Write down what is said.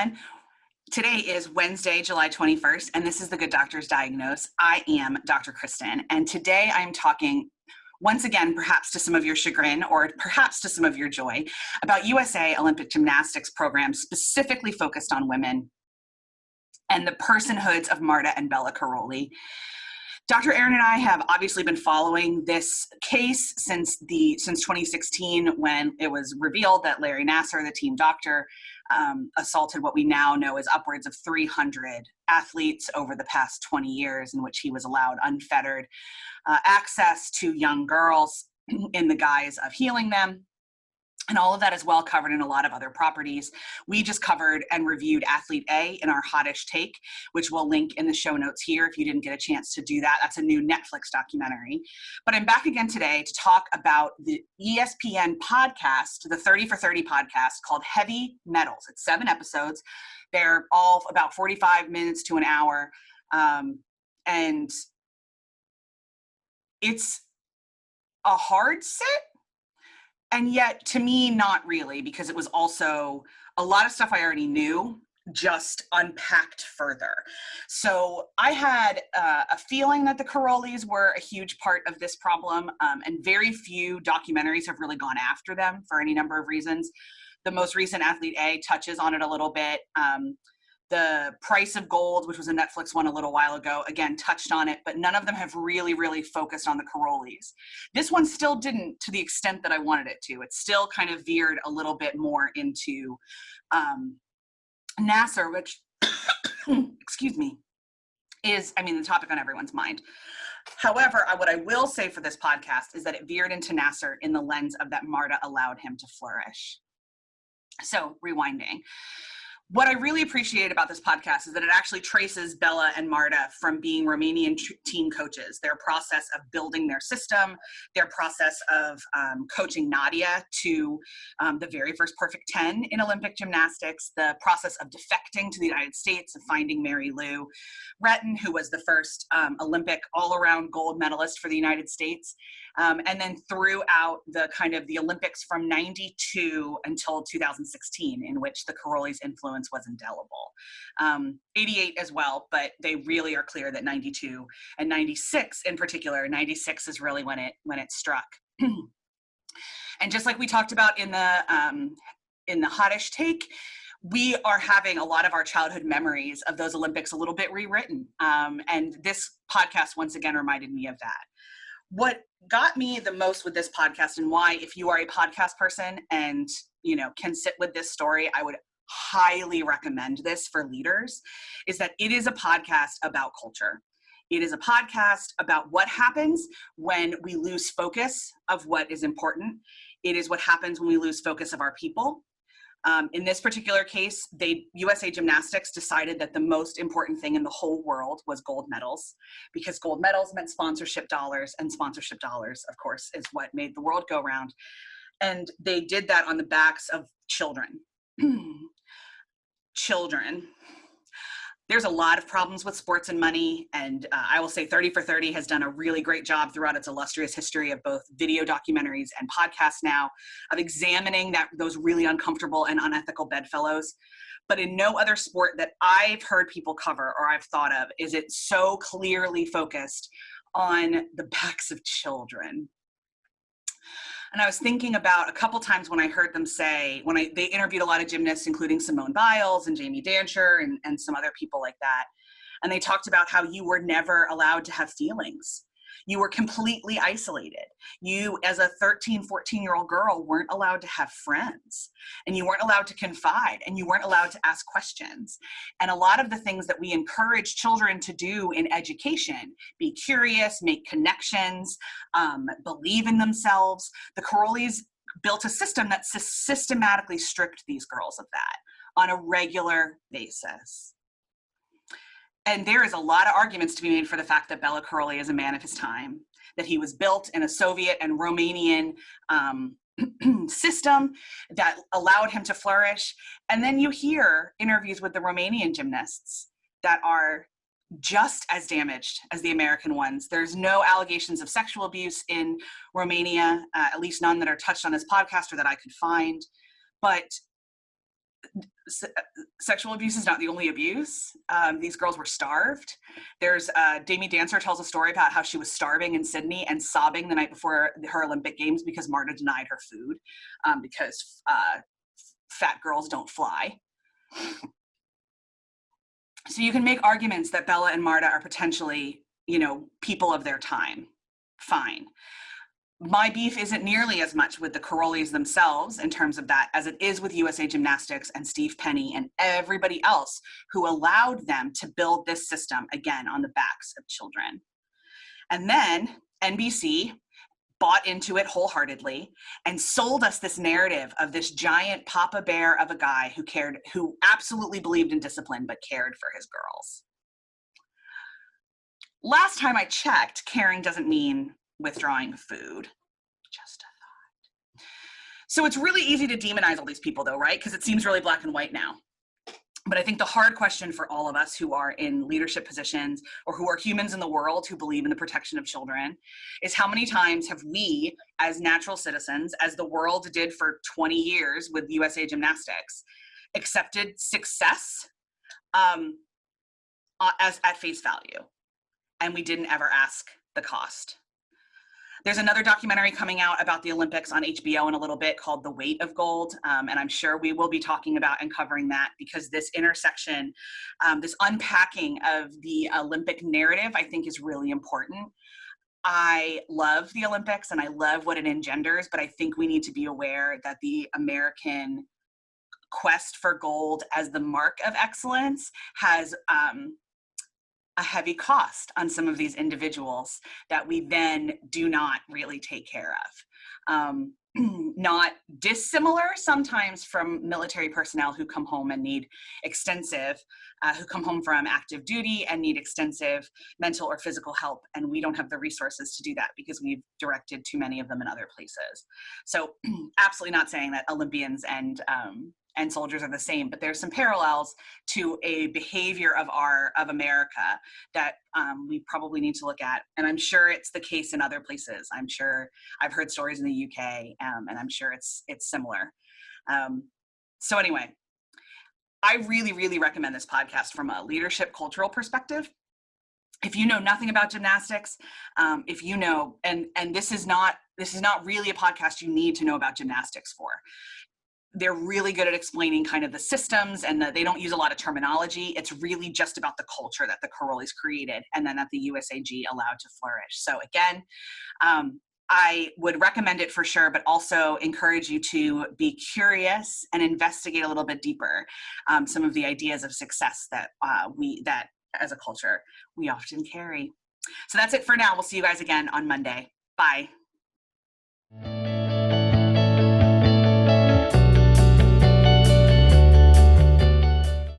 everyone. Today is Wednesday, July 21st, and this is the Good Doctor's Diagnose. I am Dr. Kristen, and today I'm talking, once again, perhaps to some of your chagrin or perhaps to some of your joy, about USA Olympic Gymnastics programs specifically focused on women and the personhoods of Marta and Bella Karolyi. Dr. Aaron and I have obviously been following this case since 2016, when it was revealed that Larry Nassar, the team doctor, assaulted what we now know is upwards of 300 athletes over the past 20 years, in which he was allowed unfettered access to young girls in the guise of healing them. And all of that is well covered in a lot of other properties. We just covered and reviewed Athlete A in our Hottish Take, which we'll link in the show notes here if you didn't get a chance to do that. That's a new Netflix documentary. But I'm back again today to talk about the ESPN podcast, the 30 for 30 podcast called Heavy Metals. It's 7 episodes. They're all about 45 minutes to an hour. And it's a hard sit. And yet, to me, not really, because it was also a lot of stuff I already knew, just unpacked further. So I had a feeling that the Karolyis were a huge part of this problem, and very few documentaries have really gone after them for any number of reasons. The most recent, Athlete A, touches on it a little bit. The Price of Gold, which was a Netflix one a little while ago, again, touched on it, but none of them have really focused on the Karolyis. This one still didn't, to the extent that I wanted it to. It still kind of veered a little bit more into Nassar, which, excuse me, is, the topic on everyone's mind. However, what I will say for this podcast is that it veered into Nassar in the lens of that Marta allowed him to flourish. So, rewinding. What I really appreciate about this podcast is that it actually traces Bella and Marta from being Romanian team coaches, their process of building their system, their process of coaching Nadia to the very first perfect 10 in Olympic gymnastics, the process of defecting to the United States, of finding Mary Lou Retton, who was the first Olympic all-around gold medalist for the United States, and then throughout the Olympics from 92 until 2016, in which the Karolyis' influence was indelible. 88 as well, but they really are clear that 92 and 96 in particular, 96 is really when it struck. And just like we talked about in the Hottish Take, we are having a lot of our childhood memories of those Olympics a little bit rewritten. And this podcast once again reminded me of that. What got me the most with this podcast, and why, if you are a podcast person and can sit with this story, I would highly recommend this for leaders, is that it is a podcast about culture. It is a podcast about what happens when we lose focus of what is important. It is what happens when we lose focus of our people. In this particular case, USA Gymnastics decided that the most important thing in the whole world was gold medals, because gold medals meant sponsorship dollars, and sponsorship dollars, of course, is what made the world go round. And they did that on the backs of children. Children. There's a lot of problems with sports and money, and I will say 30 for 30 has done a really great job throughout its illustrious history of both video documentaries and podcasts now, of examining those really uncomfortable and unethical bedfellows. But in no other sport that I've heard people cover or I've thought of is it so clearly focused on the backs of children. And I was thinking about a couple times when I heard them say, they interviewed a lot of gymnasts, including Simone Biles and Jamie Dancher and some other people like that. And they talked about how you were never allowed to have feelings. You were completely isolated. You, as a 13, 14-year-old girl, weren't allowed to have friends, and you weren't allowed to confide, and you weren't allowed to ask questions. And a lot of the things that we encourage children to do in education, be curious, make connections, believe in themselves, the Karolyis built a system that systematically stripped these girls of that on a regular basis. And there is a lot of arguments to be made for the fact that Bella Karolyi is a man of his time, that he was built in a Soviet and Romanian system that allowed him to flourish. And then you hear interviews with the Romanian gymnasts that are just as damaged as the American ones. There's no allegations of sexual abuse in Romania, at least none that are touched on this podcast or that I could find. But sexual abuse is not the only abuse. These girls were starved. There's Damie Dancer tells a story about how she was starving in Sydney and sobbing the night before her Olympic Games because Marta denied her food because fat girls don't fly. So you can make arguments that Bella and Marta are potentially, people of their time. Fine. My beef isn't nearly as much with the Karolyis themselves in terms of that as it is with USA Gymnastics and Steve Penny and everybody else who allowed them to build this system, again, on the backs of children. And then NBC bought into it wholeheartedly and sold us this narrative of this giant papa bear of a guy who absolutely believed in discipline but cared for his girls. Last time I checked, caring doesn't mean withdrawing food. Just a thought. So it's really easy to demonize all these people though, right? Because it seems really black and white now. But I think the hard question for all of us who are in leadership positions or who are humans in the world who believe in the protection of children is how many times have we as natural citizens, as the world did for 20 years with USA Gymnastics, accepted success as at face value, and we didn't ever ask the cost. There's another documentary coming out about the Olympics on HBO in a little bit called The Weight of Gold, and I'm sure we will be talking about and covering that because this intersection, this unpacking of the Olympic narrative, I think is really important. I love the Olympics and I love what it engenders, but I think we need to be aware that the American quest for gold as the mark of excellence has a heavy cost on some of these individuals that we then do not really take care of. Not dissimilar sometimes from military personnel who come home and need who come home from active duty and need extensive mental or physical help, and we don't have the resources to do that because we've directed too many of them in other places. So absolutely not saying that Olympians and soldiers are the same, but there's some parallels to a behavior of America that we probably need to look at. And I'm sure it's the case in other places. I'm sure I've heard stories in the UK, and I'm sure it's similar. So anyway, I really, really recommend this podcast from a leadership cultural perspective. If you know nothing about gymnastics, if you know, and this is not really a podcast you need to know about gymnastics for. They're really good at explaining kind of the systems, and they don't use a lot of terminology. It's really just about the culture that the Karolyis created and then that the USAG allowed to flourish. So again, I would recommend it for sure, but also encourage you to be curious and investigate a little bit deeper some of the ideas of success that that as a culture we often carry. So that's it for now. We'll see you guys again on Monday. Bye.